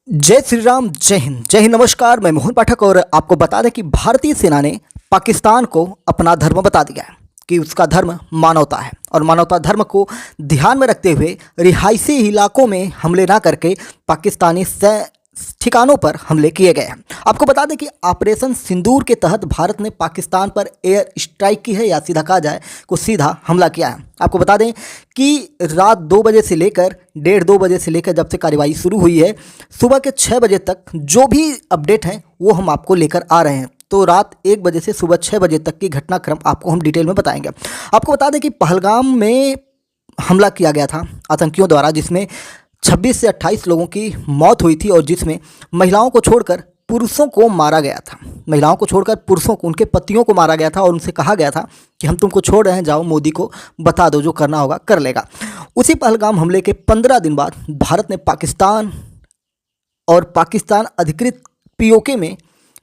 जय श्री राम, जय हिंद, जय हिंद। नमस्कार, मैं मोहन पाठक और आपको बता दें कि भारतीय सेना ने पाकिस्तान को अपना धर्म बता दिया है कि उसका धर्म मानवता है और मानवता धर्म को ध्यान में रखते हुए रिहायशी इलाकों में हमले ना करके पाकिस्तानी ठिकानों पर हमले किए गए हैं। आपको बता दें कि ऑपरेशन सिंदूर के तहत भारत ने पाकिस्तान पर एयर स्ट्राइक की है या सीधा कहा जाए को सीधा हमला किया है। आपको बता दें कि रात 2 बजे से लेकर 1:30 से लेकर जब से कार्रवाई शुरू हुई है, सुबह के 6 बजे तक जो भी अपडेट हैं वो हम आपको लेकर आ रहे हैं। तो रात 1 बजे से सुबह 6 बजे तक की घटनाक्रम आपको हम डिटेल में बताएंगे। आपको बता दें कि पहलगाम में हमला किया गया था आतंकियों द्वारा, जिसमें 26 से 28 लोगों की मौत हुई थी और जिसमें महिलाओं को छोड़कर पुरुषों को मारा गया था। महिलाओं को छोड़कर पुरुषों को, उनके पतियों को मारा गया था और उनसे कहा गया था कि हम तुमको छोड़ रहे हैं, जाओ मोदी को बता दो, जो करना होगा कर लेगा। उसी पहलगाम हमले के 15 दिन बाद भारत ने पाकिस्तान और पाकिस्तान अधिकृत पीओके में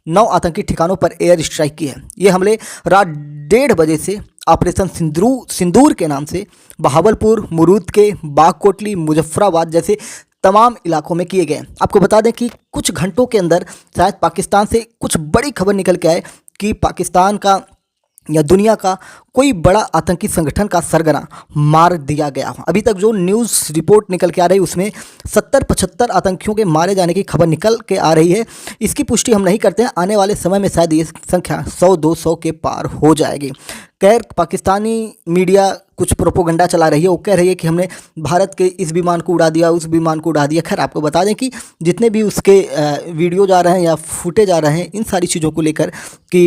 9 आतंकी ठिकानों पर एयर स्ट्राइक की है। ये हमले रात 1:30 बजे से ऑपरेशन सिंदूर के नाम से बहावलपुर, मुरूद के, बागकोटली, मुजफ्फराबाद जैसे तमाम इलाकों में किए गए। आपको बता दें कि कुछ घंटों के अंदर शायद पाकिस्तान से कुछ बड़ी खबर निकल के आए कि पाकिस्तान का या दुनिया का कोई बड़ा आतंकी संगठन का सरगना मार दिया गया हो। अभी तक जो न्यूज़ रिपोर्ट निकल के आ रही है उसमें 70-75 आतंकियों के मारे जाने की खबर निकल के आ रही है। इसकी पुष्टि हम नहीं करते हैं, आने वाले समय में शायद ये संख्या 100-200 के पार हो जाएगी। खैर, पाकिस्तानी मीडिया कुछ प्रोपोगंडा चला रही है, वो कह रही है कि हमने भारत के इस विमान को उड़ा दिया, उस विमान को उड़ा दिया। खैर, आपको बता दें कि जितने भी उसके वीडियो जा रहे हैं या फुटेज आ रहे हैं, इन सारी चीज़ों को लेकर कि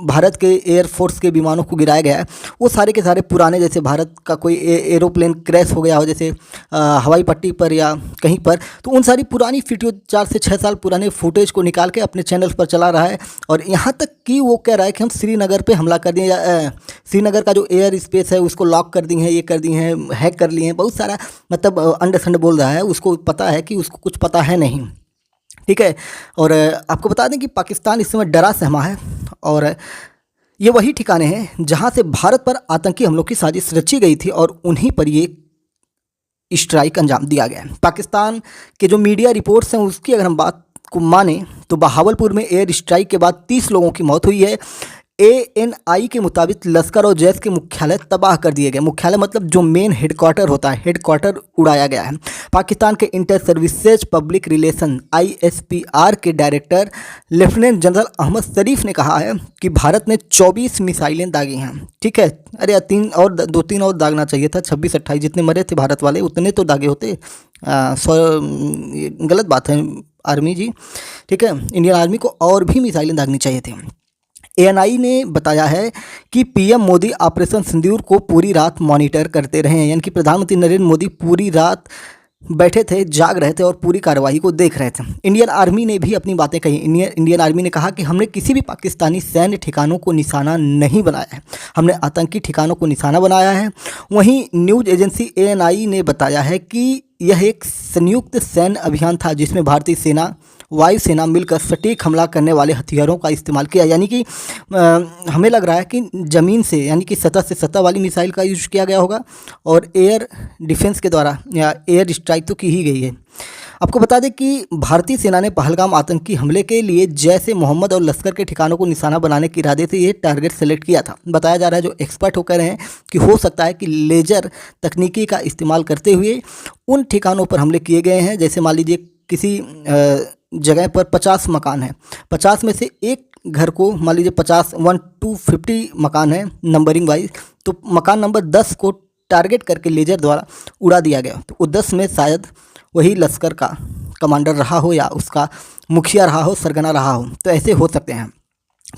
भारत के एयरफोर्स के विमानों को गिराया गया है, वो सारे के सारे पुराने, जैसे भारत का कोई एरोप्लेन क्रैश हो गया हो जैसे हवाई पट्टी पर या कहीं पर, तो उन सारी पुरानी वीडियो 4 से 6 साल पुराने फुटेज को निकाल के अपने चैनल पर चला रहा है। और यहाँ तक कि वो कह रहा है कि हम श्रीनगर पे हमला कर दिए, या श्रीनगर का जो एयर स्पेस है उसको लॉक कर दिए हैं, ये कर दिए हैं, हैक कर लिए हैं, बहुत सारा मतलब अंड संड बोल रहा है। उसको पता है कि उसको कुछ पता है नहीं, ठीक है। और आपको बता दें कि पाकिस्तान इस समय डरा सहमा है और ये वही ठिकाने हैं जहां से भारत पर आतंकी हमलों की साजिश रची गई थी और उन्हीं पर ये स्ट्राइक अंजाम दिया गया है। पाकिस्तान के जो मीडिया रिपोर्ट्स हैं उसकी अगर हम बात को माने तो बहावलपुर में एयर स्ट्राइक के बाद 30 लोगों की मौत हुई है। ANI के मुताबिक लश्कर और जैश के मुख्यालय तबाह कर दिए गए। मुख्यालय मतलब जो मेन हेडक्वार्टर होता है, हेडक्वार्टर उड़ाया गया है। पाकिस्तान के inter services public relation ISPR के डायरेक्टर लेफ्टिनेंट जनरल अहमद शरीफ ने कहा है कि भारत ने 24 मिसाइलें दागी हैं, ठीक है। अरे 2-3 और दागना चाहिए था, 26-28 जितने मरे थे भारत वाले उतने तो दागे होते। गलत बात है आर्मी जी, ठीक है। इंडियन आर्मी को और भी मिसाइलें दागनी चाहिए थी। ANI ने बताया है कि PM मोदी ऑपरेशन सिंदूर को पूरी रात मॉनिटर करते रहे हैं, यानी कि प्रधानमंत्री नरेंद्र मोदी पूरी रात बैठे थे, जाग रहे थे और पूरी कार्रवाई को देख रहे थे। इंडियन आर्मी ने भी अपनी बातें कही। इंडियन आर्मी ने कहा कि हमने किसी भी पाकिस्तानी सैन्य ठिकानों को निशाना नहीं बनाया है, हमने आतंकी ठिकानों को निशाना बनाया है। वहीं न्यूज़ एजेंसी ANI ने बताया है कि यह एक संयुक्त सैन्य अभियान था जिसमें भारतीय सेना, वायुसेना मिलकर सटीक हमला करने वाले हथियारों का इस्तेमाल किया, यानी कि हमें लग रहा है कि ज़मीन से यानी कि सतह से सतह वाली मिसाइल का यूज किया गया होगा और एयर डिफेंस के द्वारा या एयर स्ट्राइक तो की ही गई है। आपको बता दें कि भारतीय सेना ने पहलगाम आतंकी हमले के लिए जैश ए मोहम्मद और लश्कर के ठिकानों को निशाना बनाने के इरादे से ये टारगेट सेलेक्ट किया था। बताया जा रहा है, जो एक्सपर्ट हो कह रहे हैं कि हो सकता है कि लेजर तकनीकी का इस्तेमाल करते हुए उन ठिकानों पर हमले किए गए हैं। जैसे मान लीजिए किसी जगह पर 50 मकान हैं, 50 में से एक घर को मान लीजिए 1 to 50 मकान है नंबरिंग वाइज, तो मकान नंबर 10 को टारगेट करके लेजर द्वारा उड़ा दिया गया। तो वो 10 में शायद वही लश्कर का कमांडर रहा हो या उसका मुखिया रहा हो, सरगना रहा हो, तो ऐसे हो सकते हैं।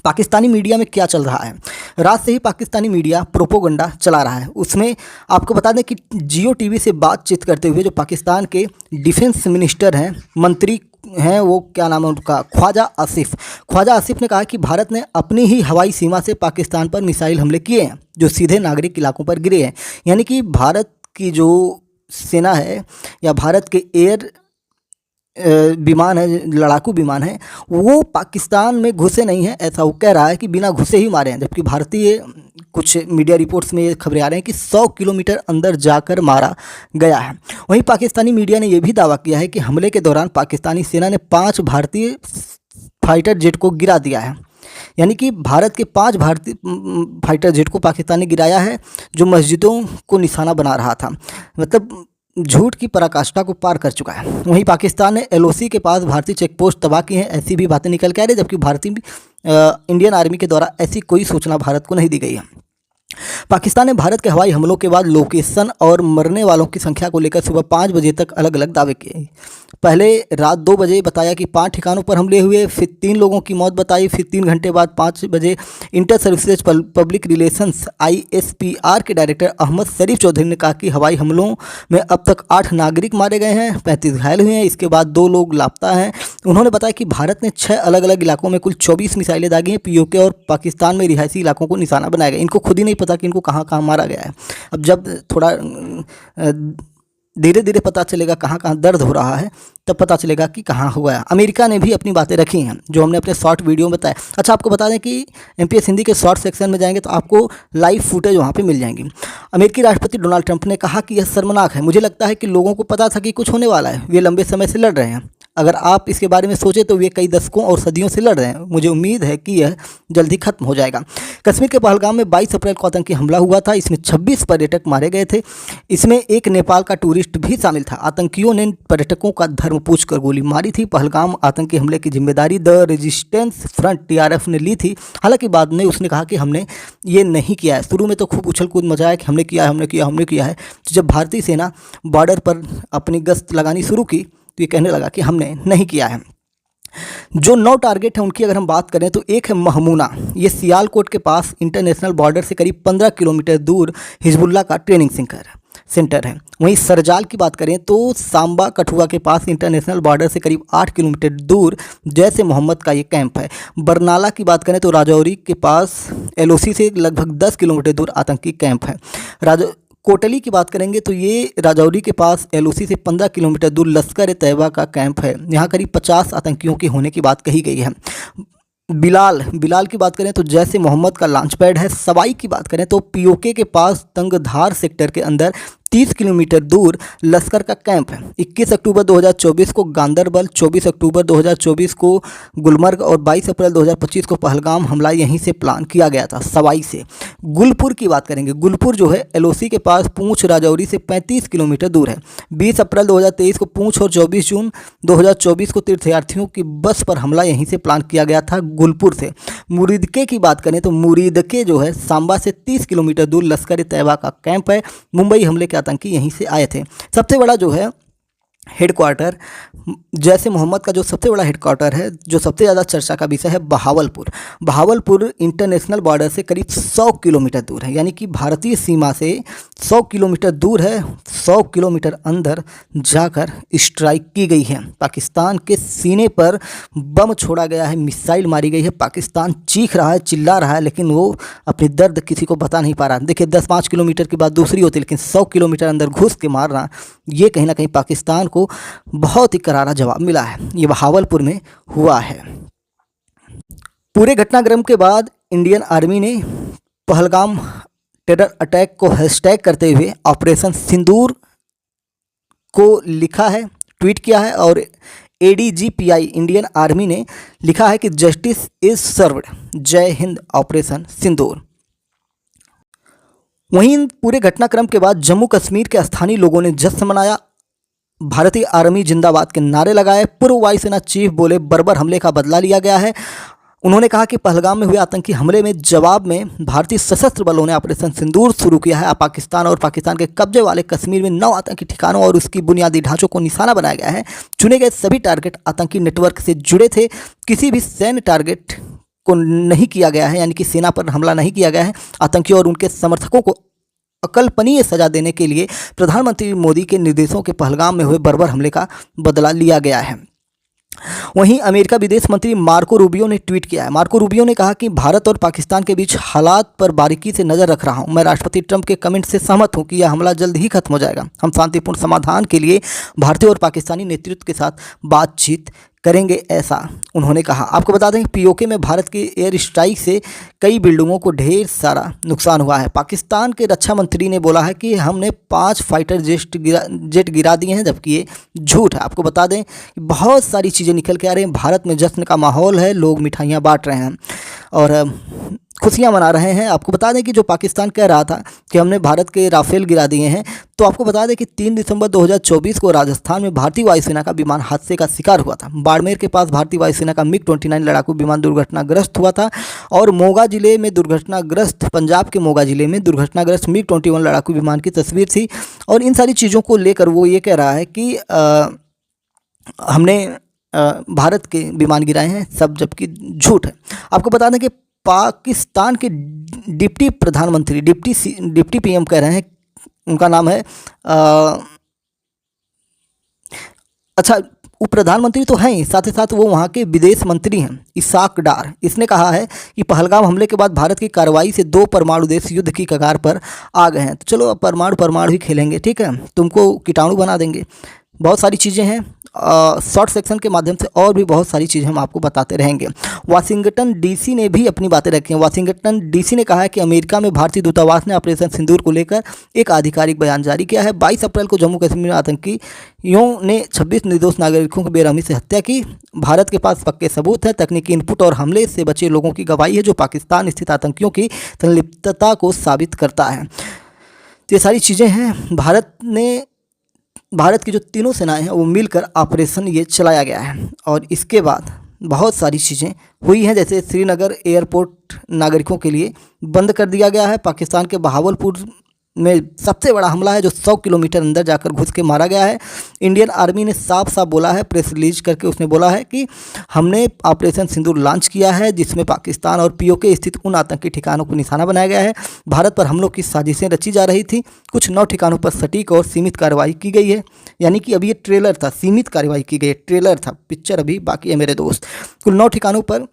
पाकिस्तानी मीडिया में क्या चल रहा है, रात से ही पाकिस्तानी मीडिया प्रोपोगंडा चला रहा है। उसमें आपको बता दें कि जियो टीवी से बातचीत करते हुए जो पाकिस्तान के डिफेंस मिनिस्टर हैं, मंत्री हैं, वो क्या नाम है उनका, ख्वाजा आसिफ ने कहा कि भारत ने अपनी ही हवाई सीमा से पाकिस्तान पर मिसाइल हमले किए हैं जो सीधे नागरिक इलाकों पर गिरे हैं। यानी कि भारत की जो सेना है या भारत के एयर विमान है, लड़ाकू विमान है, वो पाकिस्तान में घुसे नहीं हैं, ऐसा वो कह रहा है कि बिना घुसे ही मारे हैं। जबकि भारतीय कुछ मीडिया रिपोर्ट्स में ये खबरें आ रही हैं कि 100 किलोमीटर अंदर जाकर मारा गया है। वहीं पाकिस्तानी मीडिया ने यह भी दावा किया है कि हमले के दौरान पाकिस्तानी सेना ने 5 भारतीय फाइटर जेट को गिरा दिया है। यानी कि भारत के 5 भारतीय फाइटर जेट को पाकिस्तान ने गिराया है, जो मस्जिदों को निशाना बना रहा था। मतलब झूठ की पराकाष्ठा को पार कर चुका है। वहीं पाकिस्तान ने एलओसी के पास भारतीय चेक पोस्ट तबाह की हैं, ऐसी भी बातें निकल के आ रही है। जबकि भारतीय इंडियन आर्मी के द्वारा ऐसी कोई सूचना भारत को नहीं दी गई है। पाकिस्तान ने भारत के हवाई हमलों के बाद लोकेशन और मरने वालों की संख्या को लेकर सुबह 5 बजे तक अलग अलग दावे किए। पहले रात 2 बजे बताया कि 5 ठिकानों पर हमले हुए, फिर 3 लोगों की मौत बताई, फिर 3 घंटे बाद 5 बजे inter services public relations ISPR के डायरेक्टर अहमद शरीफ चौधरी ने कहा कि हवाई हमलों में अब तक 8 नागरिक मारे गए हैं, 35 घायल हुए हैं। इसके बाद 2 लोग लापता हैं। उन्होंने बताया कि भारत ने 6 अलग अलग इलाकों में कुल 24 मिसाइलें दागी हैं। POK और पाकिस्तान में रिहायशी इलाकों को निशाना बनाया गया। इनको खुद ही नहीं पता कि इनको कहाँ कहाँ मारा गया है। अब जब थोड़ा धीरे धीरे पता चलेगा कहाँ कहाँ दर्द हो रहा है, तब पता चलेगा कि कहाँ हुआ है। अमेरिका ने भी अपनी बातें रखी हैं, जो हमने अपने शॉर्ट वीडियो में बताया। अच्छा, आपको बता दें कि MPS हिंदी के शॉर्ट सेक्शन में जाएंगे तो आपको लाइव फुटेज वहाँ पे मिल जाएंगी। अमेरिकी राष्ट्रपति डोनाल्ड ट्रंप ने कहा कि यह शर्मनाक है। मुझे लगता है कि लोगों को पता था कि कुछ होने वाला है। वे लंबे समय से लड़ रहे हैं। अगर आप इसके बारे में सोचें तो वे कई दशकों और सदियों से लड़ रहे हैं। मुझे उम्मीद है कि यह जल्दी खत्म हो जाएगा। कश्मीर के पहलगाम में 22 अप्रैल को आतंकी हमला हुआ था। इसमें 26 पर्यटक मारे गए थे। इसमें एक नेपाल का टूरिस्ट भी शामिल था। आतंकियों ने पर्यटकों का धर्म पूछकर गोली मारी थी। पहलगाम आतंकी हमले की जिम्मेदारी द रेजिस्टेंस फ्रंट TRF ने ली थी। हालांकि बाद में उसने कहा कि हमने ये नहीं किया है। शुरू में तो खूब उछल कूद मचाया कि हमने किया है। तो जब भारतीय सेना बॉर्डर पर अपनी गश्त लगानी शुरू की तो ये कहने लगा कि हमने नहीं किया है। जो 9 टारगेट हैं उनकी अगर हम बात करें तो एक है महमूना। ये सियालकोट के पास इंटरनेशनल बॉर्डर से करीब 15 किलोमीटर दूर हिजबुल्लाह का ट्रेनिंग सेंटर है। वहीं सरजाल की बात करें तो सांबा कठुआ के पास इंटरनेशनल बॉर्डर से करीब 8 किलोमीटर दूर जैश ए मोहम्मद का ये कैंप है। बरनाला की बात करें तो राजौरी के पास LOC से लगभग 10 किलोमीटर दूर आतंकी कैंप है। कोटली की बात करेंगे तो ये राजौरी के पास LOC से 15 किलोमीटर दूर लश्कर-ए-तैयबा का कैंप है। यहाँ करीब 50 आतंकियों के होने की बात कही गई है। बिलाल की बात करें तो जैश ए मोहम्मद का लॉन्च पैड है। सवाई की बात करें तो POK के पास तंगधार सेक्टर के अंदर 30 किलोमीटर दूर लश्कर का कैंप है। 21 अक्टूबर 2024 को गांदरबल, 24 अक्टूबर 2024 को गुलमर्ग और 22 अप्रैल 2025 को पहलगाम हमला यहीं से प्लान किया गया था, सवाई से। गुलपुर की बात करेंगे, गुलपुर जो है LOC के पास पूंछ राजौरी से 35 किलोमीटर दूर है। 20 अप्रैल 2023 को पूंछ और 24 जून 2024 को तीर्थयात्रियों की बस पर हमला यहीं से प्लान किया गया था, गुलपुर से। मुरीदके की बात करें तो मुरीदके जो है सांबा से 30 किलोमीटर दूर लश्कर-ए-तैयबा का कैंप है। मुंबई हमले के आतंकी यहीं से आए थे। सबसे बड़ा जो है हेडक्वार्टर जैश ए मोहम्मद का जो सबसे बड़ा हेडक्वार्टर है, जो सबसे ज़्यादा चर्चा का विषय है, बहावलपुर इंटरनेशनल बॉर्डर से करीब 100 किलोमीटर दूर है। यानी कि भारतीय सीमा से 100 किलोमीटर दूर है। 100 किलोमीटर अंदर जाकर स्ट्राइक की गई है। पाकिस्तान के सीने पर बम छोड़ा गया है, मिसाइल मारी गई है। पाकिस्तान चीख रहा है, चिल्ला रहा है, लेकिन वो अपनी दर्द किसी को बता नहीं पा रहा। देखिए 10-5 किलोमीटर की बात दूसरी होती है, लेकिन 100 किलोमीटर अंदर घुस के मारना, ये कहीं ना कहीं पाकिस्तान को बहुत ही करारा जवाब मिला है। ये बहावलपुर में हुआ है। पूरे घटनाक्रम के बाद इंडियन आर्मी ने पहलगाम टेरर अटैक को हैशटैग करते हुए ऑपरेशन सिंदूर को लिखा है, ट्वीट किया है। और ADGPI इंडियन आर्मी ने लिखा है कि जस्टिस इज सर्व्ड, जय हिंद, ऑपरेशन सिंदूर। वहीं पूरे घटनाक्रम के बाद जम्मू कश्मीर के स्थानीय लोगों ने जश्न मनाया, भारतीय आर्मी जिंदाबाद के नारे लगाए। पूर्व वायुसेना चीफ बोले बर्बर हमले का बदला लिया गया है। उन्होंने कहा कि पहलगाम में हुए आतंकी हमले में जवाब में भारतीय सशस्त्र बलों ने ऑपरेशन सिंदूर शुरू किया है। पाकिस्तान और पाकिस्तान के कब्जे वाले कश्मीर में 9 आतंकी ठिकानों और उसकी बुनियादी ढांचों को निशाना बनाया गया है। चुने गए सभी टारगेट आतंकी नेटवर्क से जुड़े थे। किसी भी सैन्य टारगेट को नहीं किया गया है, यानी कि सेना पर हमला नहीं किया गया है। आतंकियों और उनके समर्थकों को अकल्पनीय सजा देने के लिए प्रधानमंत्री मोदी के निर्देशों के पहलगाम में हुए बर्बर हमले का बदला लिया गया है। वहीं अमेरिका विदेश मंत्री मार्को रूबियो ने ट्वीट किया है। मार्को रूबियो ने कहा कि भारत और पाकिस्तान के बीच हालात पर बारीकी से नज़र रख रहा हूं। मैं राष्ट्रपति ट्रंप के कमेंट से सहमत हूं कि यह हमला जल्द ही खत्म हो जाएगा। हम शांतिपूर्ण समाधान के लिए भारतीय और पाकिस्तानी नेतृत्व के साथ बातचीत करेंगे, ऐसा उन्होंने कहा। आपको बता दें कि पीओके में भारत की एयर स्ट्राइक से कई बिल्डिंगों को ढेर सारा नुकसान हुआ है। पाकिस्तान के रक्षा मंत्री ने बोला है कि हमने 5 फाइटर जेट गिरा दिए हैं, जबकि ये झूठ है। आपको बता दें कि बहुत सारी चीज़ें निकल के आ रही हैं। भारत में जश्न का माहौल है, लोग मिठाइयाँ बांट रहे हैं और खुशियाँ मना रहे हैं। आपको बता दें कि जो पाकिस्तान कह रहा था कि हमने भारत के राफेल गिरा दिए हैं, तो आपको बता दें कि 3 दिसंबर 2024 को राजस्थान में भारतीय वायुसेना का विमान हादसे का शिकार हुआ था। बाड़मेर के पास भारतीय वायुसेना का MiG-29 लड़ाकू विमान दुर्घटनाग्रस्त हुआ था और मोगा जिले में दुर्घटनाग्रस्त पंजाब के मोगा जिले में दुर्घटनाग्रस्त MiG-21 लड़ाकू विमान की तस्वीर थी। और इन सारी चीज़ों को लेकर वो ये कह रहा है कि हमने भारत के विमान गिराए हैं, सब जबकि झूठ है। आपको बता दें कि पाकिस्तान के डिप्टी प्रधानमंत्री डिप्टी पीएम कह रहे हैं, उनका नाम है वो प्रधानमंत्री तो हैं ही, साथ ही साथ वो वहाँ के विदेश मंत्री हैं, इसाक डार। इसने कहा है कि पहलगाम हमले के बाद भारत की कार्रवाई से 2 परमाणु देश युद्ध की कगार पर आ गए हैं। तो चलो अब परमाणु ही खेलेंगे, ठीक है, तुमको कीटाणु बना देंगे। बहुत सारी चीज़ें हैं, शॉर्ट सेक्शन के माध्यम से और भी बहुत सारी चीज़ें हम आपको बताते रहेंगे। वाशिंगटन डीसी ने भी अपनी बातें रखी हैं। वाशिंगटन डीसी ने कहा है कि अमेरिका में भारतीय दूतावास ने ऑपरेशन सिंदूर को लेकर एक आधिकारिक बयान जारी किया है। 22 अप्रैल को जम्मू कश्मीर में आतंकियों ने 26 निर्दोष नागरिकों की बेरहमी से हत्या की। भारत के पास पक्के सबूत हैं, तकनीकी इनपुट और हमले से बचे लोगों की गवाही है, जो पाकिस्तान स्थित आतंकियों की संलिप्तता को साबित करता है। ये सारी चीज़ें हैं। भारत की जो तीनों सेनाएं हैं वो मिलकर ऑपरेशन ये चलाया गया है और इसके बाद बहुत सारी चीज़ें हुई हैं, जैसे श्रीनगर एयरपोर्ट नागरिकों के लिए बंद कर दिया गया है। पाकिस्तान के बहावलपुर में सबसे बड़ा हमला है जो 100 किलोमीटर अंदर जाकर घुस के मारा गया है। इंडियन आर्मी ने साफ साफ बोला है, प्रेस रिलीज करके उसने बोला है कि हमने ऑपरेशन सिंदूर लॉन्च किया है, जिसमें पाकिस्तान और पीओके स्थित उन आतंकी ठिकानों को निशाना बनाया गया है। भारत पर हमलों की साजिशें रची जा रही थी। कुछ 9 ठिकानों पर सटीक और सीमित कार्रवाई की गई है। यानी कि अभी ये ट्रेलर था, सीमित कार्रवाई की गई, ट्रेलर था, पिक्चर अभी बाकी है मेरे दोस्त। कुल 9 ठिकानों पर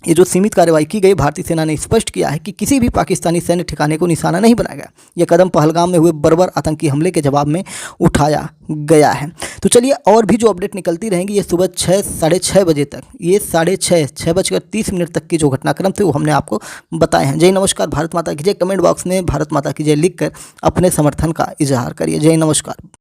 ये जो सीमित कार्रवाई की गई, भारतीय सेना ने स्पष्ट किया है कि किसी भी पाकिस्तानी सैन्य ठिकाने को निशाना नहीं बनाया गया। यह कदम पहलगाम में हुए बर्बर आतंकी हमले के जवाब में उठाया गया है। तो चलिए और भी जो अपडेट निकलती रहेंगी, ये सुबह 6 साढ़े 6 बजे तक, ये 6:30 तक की जो घटनाक्रम थे वो हमने आपको बताए हैं। जय नमस्कार, भारत माता की जय। कमेंट बॉक्स में भारत माता की जय लिखकर अपने समर्थन का इजहार करिए। जय नमस्कार।